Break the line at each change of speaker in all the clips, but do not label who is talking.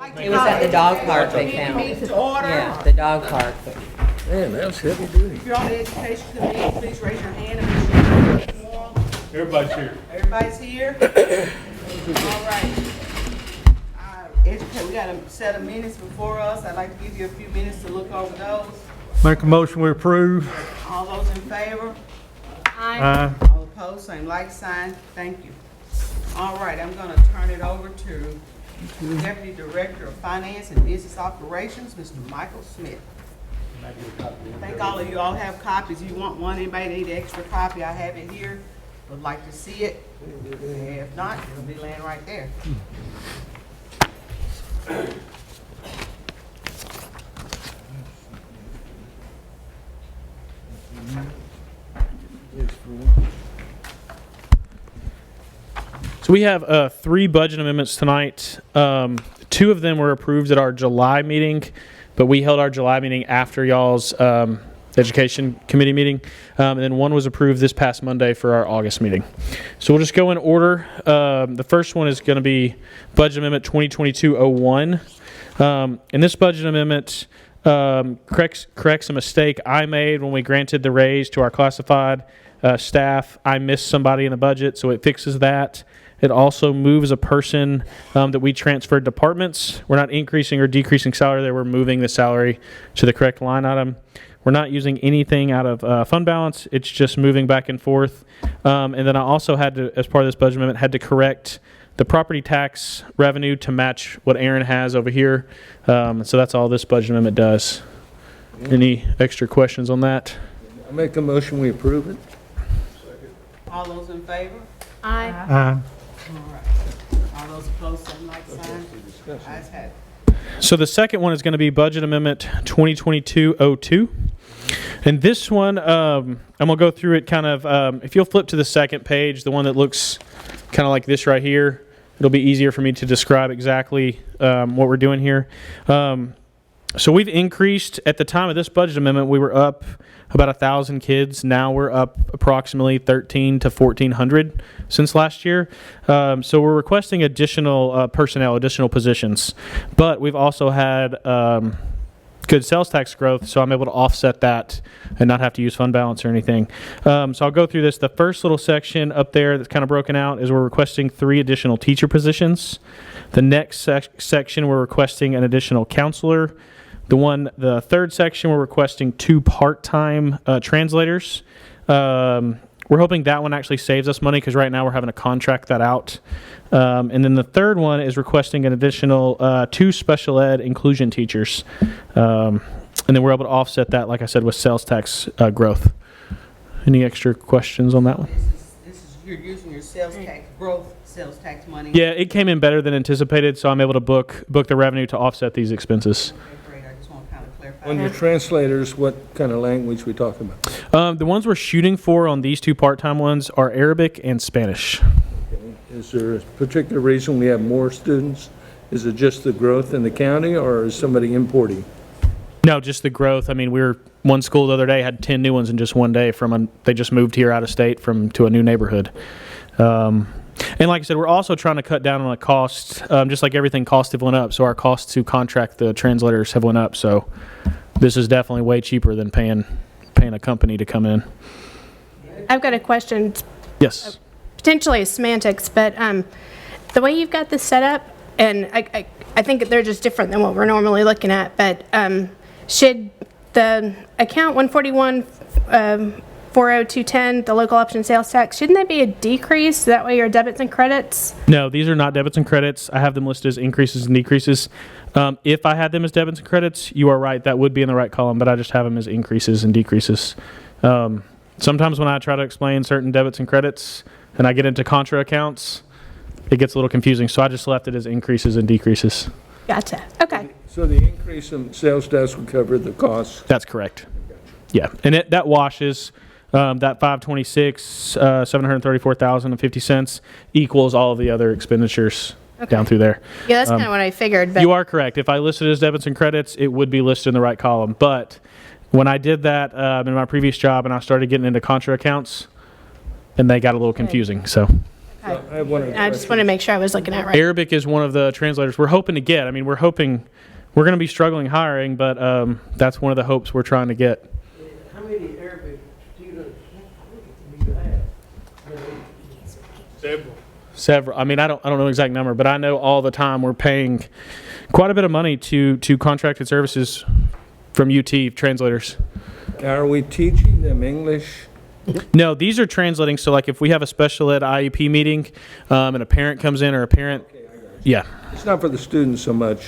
It was at the dog park they found it.
Meeting to order.
Yeah, the dog park.
Man, that's heavy duty.
If you're on the education committee, please raise your hand and make sure you're informed.
Everybody's here.
Everybody's here? All right. We got a set of minutes before us. I'd like to give you a few minutes to look over those.
Make a motion, we approve.
All those in favor?
Aye.
All opposed, same like sign. Thank you. All right, I'm gonna turn it over to the Deputy Director of Finance and Business Operations, Mr. Michael Smith. I think all of you all have copies. You want one? Anybody need an extra copy? I have it here. Would like to see it. If not, it'll be laying right there.
So we have 3 budget amendments tonight. 2 of them were approved at our July meeting, but we held our July meeting after y'all's education committee meeting. And then 1 was approved this past Monday for our August meeting. So we'll just go in order. The first one is going to be Budget Amendment 2022-01. And this budget amendment corrects a mistake I made when we granted the raise to our classified staff. I missed somebody in the budget, so it fixes that. It also moves a person that we transferred departments. We're not increasing or decreasing salary there. We're moving the salary to the correct line item. We're not using anything out of fund balance. It's just moving back and forth. And then I also had to, as part of this budget amendment, had to correct the property tax revenue to match what Aaron has over here. So that's all this budget amendment does. Any extra questions on that?
I make a motion, we approve it.
All those in favor?
Aye.
All right. All those opposed, same like sign. Ayes have it.
So the second one is going to be Budget Amendment 2022-02. And this one, I'm going to go through it kind of, if you'll flip to the second page, the one that looks kind of like this right here, it'll be easier for me to describe exactly what we're doing here. So we've increased, at the time of this budget amendment, we were up about 1,000 kids. Now we're up approximately 1,300 to 1,400 since last year. So we're requesting additional personnel, additional positions. But we've also had good sales tax growth, so I'm able to offset that and not have to use fund balance or anything. So I'll go through this. The first little section up there that's kind of broken out is we're requesting 3 additional teacher positions. The next section, we're requesting an additional counselor. The third section, we're requesting 2 part-time translators. We're hoping that one actually saves us money because right now we're having to contract that out. And then the third one is requesting an additional 2 special ed inclusion teachers. And then we're able to offset that, like I said, with sales tax growth. Any extra questions on that one?
This is you're using your sales tax growth, sales tax money.
Yeah, it came in better than anticipated, so I'm able to book the revenue to offset these expenses.
Okay, great. I just want to kind of clarify.
On your translators, what kind of language we talking about?
The ones we're shooting for on these 2 part-time ones are Arabic and Spanish.
Okay. Is there a particular reason we have more students? Is it just the growth in the county, or is somebody importing?
No, just the growth. I mean, one school the other day had 10 new ones in just one day they just moved here out of state to a new neighborhood. And like I said, we're also trying to cut down on the cost, just like everything costs have went up. So our costs to contract the translators have went up. So this is definitely way cheaper than paying a company to come in.
I've got a question,
Yes.
potentially semantics, but the way you've got this set up, and I think they're just different than what we're normally looking at, but should the account 141 40210, the local option sales tax, shouldn't that be a decrease? That way your debits and credits?
No, these are not debits and credits. I have them listed as increases and decreases. If I had them as debits and credits, you are right. That would be in the right column, but I just have them as increases and decreases. Sometimes when I try to explain certain debits and credits and I get into contra accounts, it gets a little confusing. So I just left it as increases and decreases.
Gotcha. Okay.
So the increase in sales tax will cover the costs?
That's correct. Yeah, and that washes that 526, 734,050 cents equals all of the other expenditures down through there.
Yeah, that's kind of what I figured. But
You are correct. If I listed as debits and credits, it would be listed in the right column. But when I did that in my previous job and I started getting into contra accounts, and they got a little confusing. So
So I have one other
I just want to make sure I was looking at right.
Arabic is one of the translators we're hoping to get. I mean, we're hoping we're going to be struggling hiring, but that's one of the hopes we're trying to get.
How many Arabic students do you have?
Several. I mean, I don't know the exact number, but I know all the time we're paying quite a bit of money to contracted services from UT translators.
Are we teaching them English?
No, these are translating. So, like, if we have a special ed IEP meeting, and a parent comes in, or a parent, yeah,
It's not for the students so much.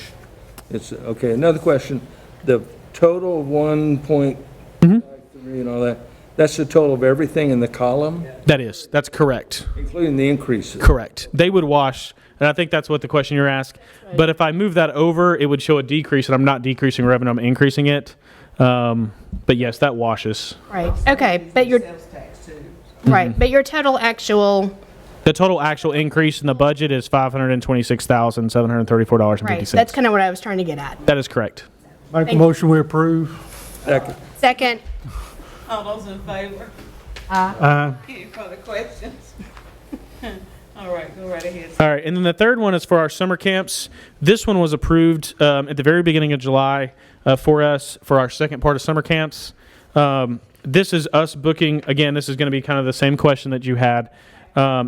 It's, okay, another question. The total 1.53 and all that, that's the total of everything in the column,
that's correct.
including the increases?
Correct. They would wash, and I think that's what the question you're asked. But if I move that over, it would show a decrease, and I'm not decreasing revenue, I'm increasing it. But yes, that washes.
Right. Okay, but your
Sales tax too.
right, but your total actual
The total actual increase in the budget is $526,734.50.
right. That's kind of what I was trying to get at.
That is correct.
Make a
Thank-
motion, we approve.
Second.
Second.
All those in favor?
Aye.
Any further questions? All right, go right ahead.
All right, and then the third one is for our summer camps. This one was approved at the very beginning of July for us for our second part of summer camps. This is us booking, again, this is going to be kind of the same question that you had.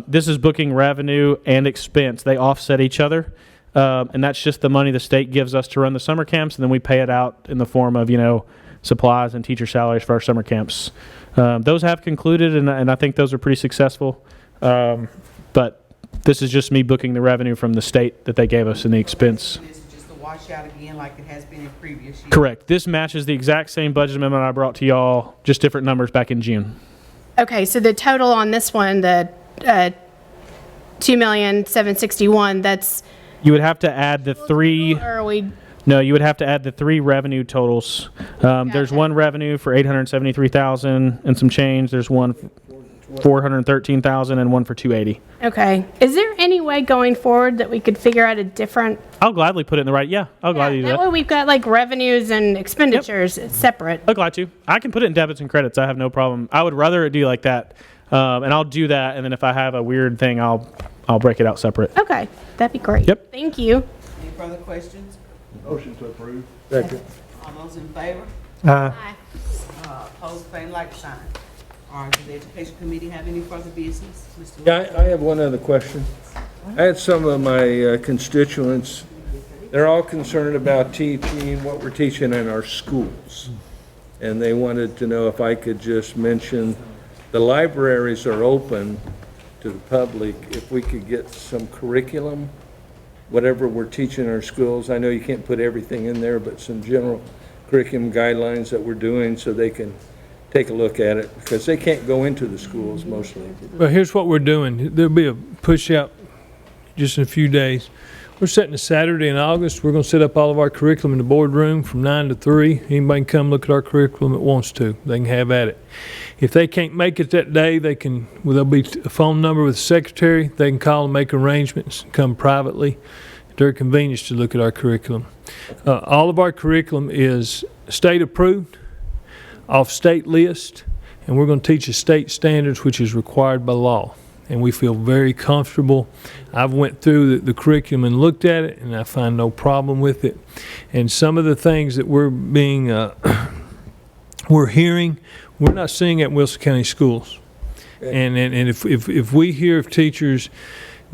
This is booking revenue and expense. They offset each other, and that's just the money the state gives us to run the summer camps, and then we pay it out in the form of, supplies and teacher salaries for our summer camps. Those have concluded, and I think those are pretty successful. But this is just me booking the revenue from the state that they gave us and the expense.
This is just a washout again like it has been in previous years.
Correct. This matches the exact same budget amendment I brought to y'all, just different numbers back in June.
Okay, so the total on this one, the $2,761,000, that's
You would have to add the three.
or are we
No, you would have to add the three revenue totals. There's one revenue for $873,000 and some change. There's one for $413,000 and one for $280,000.
okay? Is there any way going forward that we could figure out a different?
I'll gladly put it in the right. Yeah, I'll gladly do
That way
that.
we've got like revenues and expenditures separate.
I'll glad to. I can put it in debits and credits. I have no problem. I would rather it be like that, and I'll do that. And then if I have a weird thing, I'll break it out separate.
Okay, that'd be great.
Yep.
Thank you.
Any further questions?
Motion to approve.
Second.
All those in favor?
Aye.
Opposed, same like sign. All right, does the education committee have any further business? Mr.
Yeah, I have one other question. I had some of my constituents, they're all concerned about teaching, what we're teaching in our schools. And they wanted to know if I could just mention, the libraries are open to the public, if we could get some curriculum, whatever we're teaching in our schools. I know you can't put everything in there, but some general curriculum guidelines that we're doing so they can take a look at it, because they can't go into the schools mostly.
Well, here's what we're doing. There'll be a push out just in a few days. We're setting a Saturday in August. We're going to set up all of our curriculum in the boardroom from 9 to 3. Anybody can come look at our curriculum that wants to. They can have at it. If they can't make it that day, there'll be a phone number with the secretary. They can call and make arrangements, come privately at their convenience to look at our curriculum. All of our curriculum is state approved, off state list, and we're going to teach the state standards, which is required by law. And we feel very comfortable. I've went through the curriculum and looked at it, and I find no problem with it. And some of the things that we're hearing, we're not seeing at Wilson County schools. And if we hear of teachers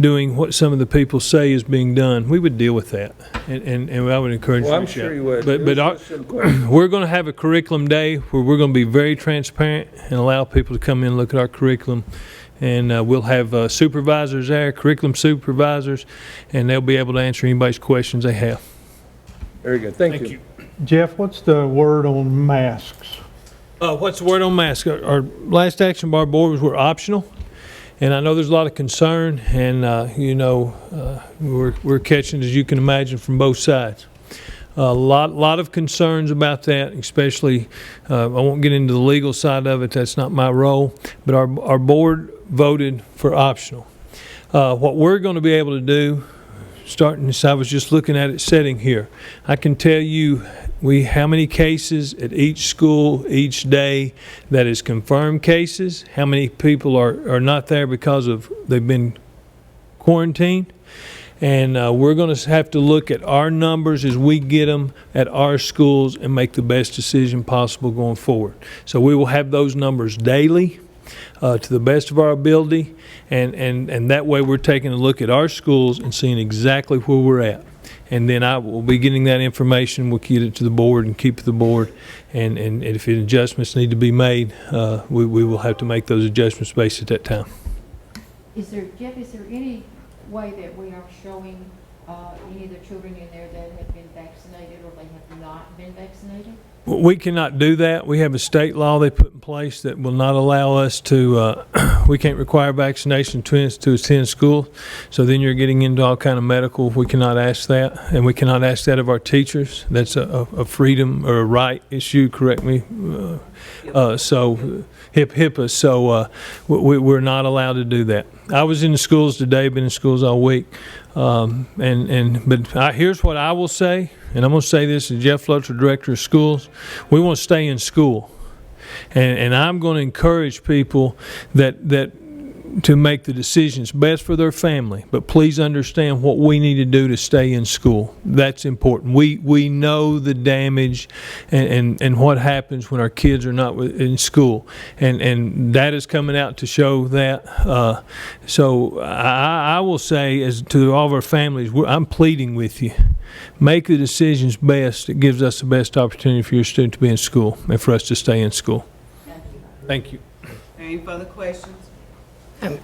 doing what some of the people say is being done, we would deal with that. And I would encourage you
Well,
to
I'm
reach
sure
out.
you would.
But
It was just a question.
we're going to have a curriculum day where we're going to be very transparent and allow people to come in and look at our curriculum. And we'll have supervisors there, curriculum supervisors, and they'll be able to answer anybody's questions they have.
Very good, thank you.
Jeff, what's the word on masks?
What's the word on masks? Our last action by our board was we're optional. And I know there's a lot of concern, and we're catching, as you can imagine, from both sides. A lot of concerns about that, especially. I won't get into the legal side of it; that's not my role. But our board voted for optional. What we're going to be able to do, starting as I was just looking at it sitting here, I can tell you how many cases at each school each day that is confirmed cases, how many people are not there because of they've been quarantine. And we're going to have to look at our numbers as we get them at our schools and make the best decision possible going forward. So we will have those numbers daily to the best of our ability. And that way we're taking a look at our schools and seeing exactly where we're at. And then I will be getting that information. We'll get it to the board and keep it to the board. And if adjustments need to be made, we will have to make those adjustments based at that time.
Jeff, is there any way that we are showing any of the children in there that have been vaccinated or they have not been vaccinated?
We cannot do that. We have a state law they put in place that will not allow us to, we can't require vaccination to attend school. So then you're getting into all kind of medical. We cannot ask that. And we cannot ask that of our teachers. That's a freedom or a right issue, correct me. So HIPAA. So we're not allowed to do that. I was in the schools today, been in schools all week. But here's what I will say, and I'm going to say this as Jeff Lutzer, Director of Schools. We want to stay in school. And I'm going to encourage people that to make the decisions best for their family. But please understand what we need to do to stay in school. That's important. We know the damage and what happens when our kids are not in school. And that is coming out to show that. So I will say, as to all of our families, I'm pleading with you. Make the decisions best. It gives us the best opportunity for your student to be in school and for us to stay in school. Thank you.
Any further questions? We'll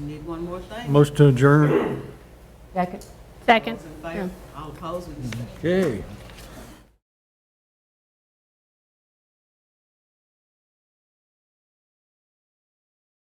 need one more thing.
Motion to adjourn.
Second.
Second.
Those in favor? All opposed, we can stay.
Okay.